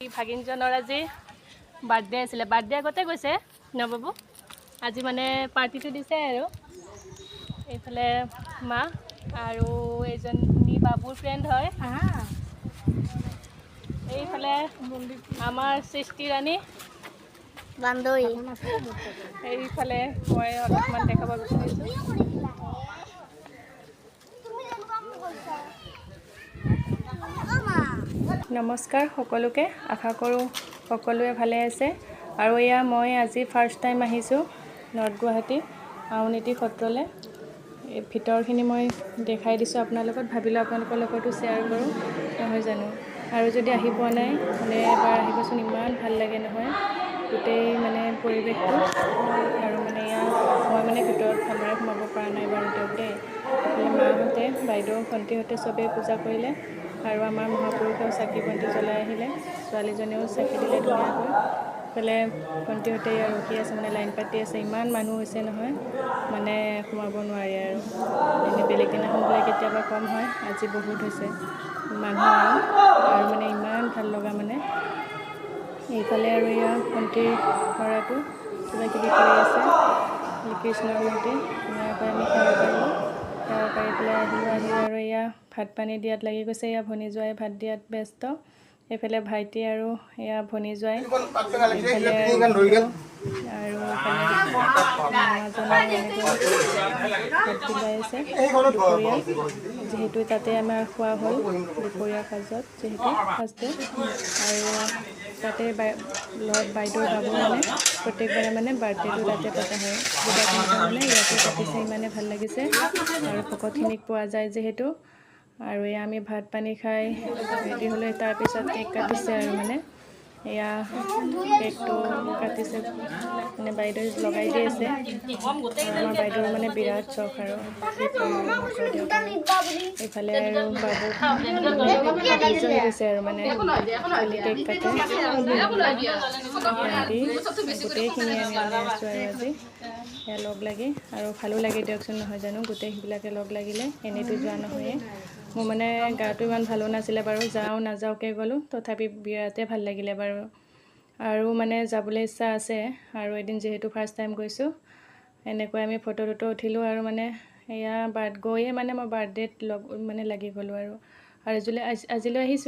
ভাগিনজনৰ আজি বাৰ্থডে আছিলে। বাৰ্থডে আগতে গৈছে নবাবু, আজি মানে পাৰ্টিটো দিছে আৰু এইফালে মা আৰু এইজনী বাবুৰ ফ্ৰেণ্ড হয়। এইফালে আমাৰ সৃষ্টি ৰাণী বান্ধৱী, এইফালে মই অলপমান দেখাব বিচাৰিছোঁ। নমস্কাৰ সকলোকে, আশা কৰোঁ সকলোৱে ভালে আছে। আৰু এয়া মই আজি ফাৰ্ষ্ট টাইম আহিছোঁ নৰ্থ গুৱাহাটী আউনীআটী সত্ৰলৈ। এই ভিতৰখিনি মই দেখাই দিছোঁ আপোনালোকক, ভাবিলোঁ আপোনালোকৰ লগতো শ্বেয়াৰ কৰোঁ, নহয় জানো। আৰু যদি আহি পোৱা নাই মানে এবাৰ আহিবচোন, ইমান ভাল লাগে নহয় গোটেই মানে পৰিৱেশটো। আৰু মানে এয়া মই মানে ভিতৰত ভালদৰে সোমাব পৰা নাই বাৰু দিয়ক দেই। মাহঁতে, বাইদেউ, ভণ্টিহঁতে চবেই পূজা কৰিলে আৰু আমাৰ মহাপুৰুষেও চাকি বন্তি জ্বলাই আহিলে। ছোৱালীজনীও চাকি দিলে ধুনীয়াকৈ। ইফালে ভণ্টিহঁতে এয়া ৰখি আছে, মানে লাইন পাতি আছে। ইমান মানুহ হৈছে নহয়, মানে সোমাব নোৱাৰি আৰু। এনেই বেলেগ দিনাখন বোলে কেতিয়াবা কম হয়, আজি বহুত হৈছে মানুহ আৰু মানে ইমান ভাল লগা মানে। এইফালে আৰু এয়া ভণ্টিৰ ল'ৰাটো কিবা কিবি কৰি আছে, কৃষ্ণৰ মূৰ্তি। ধুনীয়াকৈ আমি সেৱা কৰিলোঁ, সেৱা কৰি পেলাই আহিলোঁ। আহি আৰু এয়া ভাত পানী দিয়াত লাগি গৈছে। এয়া ভনী জোঁৱাই ভাত দিয়াত ব্যস্ত। এইফালে ভাইটি আৰু এয়া ভনী জোঁৱাই, এইফালে আৰু মামাজনে এনেকৈ ভাত বিলাইছে দুপৰীয়া, যিহেতু তাতে আমাৰ খোৱা হ'ল দুপৰীয়াৰ সাজত, যিহেতু ফাৰ্ষ্টে। আৰু তাতে বাইদেউৰ বাবু মানে প্ৰত্যেকবাৰে মানে বাৰ্থডেটো তাতে পতা হয়। মানে ইয়াতে পাতিছে, ইমানে ভাল লাগিছে আৰু ভকতখিনিক পোৱা যায় যিহেতু। আৰু এয়া আমি ভাত পানী খাই ৰেডি হ'লে তাৰপিছত কেক কাটিছে আৰু মানে এয়া কেকটো কাটিছে, মানে বাইদেৱে লগাই দি আছে। আমাৰ বাইদেউৰ মানে বিৰাট চখ আৰু কি ক'ম আৰু নকওঁ দিয়ক। এইফালে আৰু বাবু হৈ গৈছে আৰু মানে খালি কেক কাটে। ভণ্টি গোটেইখিনি আমি ওলাই আছোঁ আৰু আজি সেয়া লগ লাগি, আৰু ভালো লাগে দিয়কচোন, নহয় জানো। গোটেইবিলাকে লগ লাগিলে এনেইতো যোৱা নহয়েই। মোৰ মানে গাটো ইমান ভালো নাছিলে বাৰু, যাওঁ নাযাওঁকৈ গ'লোঁ, তথাপি বিৰাটেই ভাল লাগিলে বাৰু। আৰু মানে যাবলৈ ইচ্ছা আছে, আৰু এদিন যিহেতু ফাৰ্ষ্ট টাইম গৈছোঁ। এনেকৈ আমি ফটো টটো উঠিলোঁ আৰু মানে এয়া গৈয়ে মানে মই বাৰ্থডেত মানে লাগি গ'লোঁ আৰু আজিলৈ আহিছোঁ।